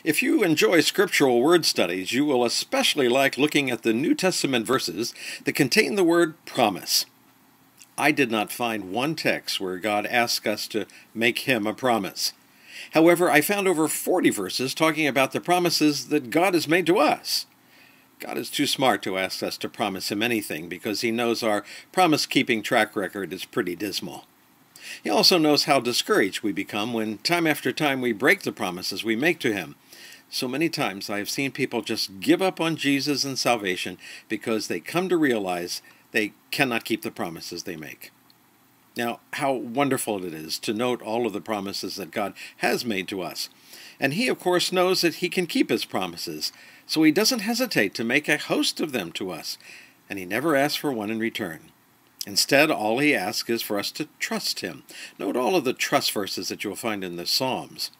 If you enjoy scriptural word studies, you will especially like looking at the New Testament verses that contain the word promise. I did not find one text where God asks us to make him a promise. However, I found over 40 verses talking about the promises that God has made to us. God is too smart to ask us to promise him anything because he knows our promise-keeping track record is pretty dismal. He also knows how discouraged we become when time after time we break the promises we make to him. So many times I have seen people just give up on Jesus and salvation because they come to realize they cannot keep the promises they make. Now, how wonderful it is to note all of the promises that God has made to us. And he, of course, knows that he can keep his promises, so he doesn't hesitate to make a host of them to us, and he never asks for one in return. Instead, all he asks is for us to trust him. Note all of the trust verses that you'll find in the Psalms.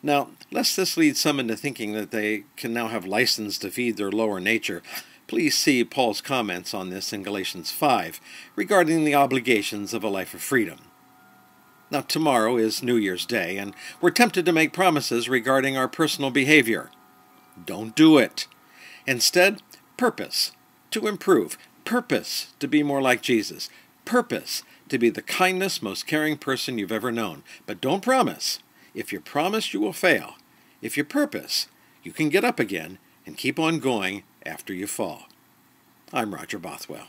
Now, lest this lead some into thinking that they can now have license to feed their lower nature, please see Paul's comments on this in Galatians 5 regarding the obligations of a life of freedom. Now, tomorrow is New Year's Day, and we're tempted to make promises regarding our personal behavior. Don't do it. Instead, purpose to improve. Purpose to be more like Jesus. Purpose to be the kindest, most caring person you've ever known. But don't promise. If you promise, you will fail. If you purpose, you can get up again and keep on going after you fall. I'm Roger Bothwell.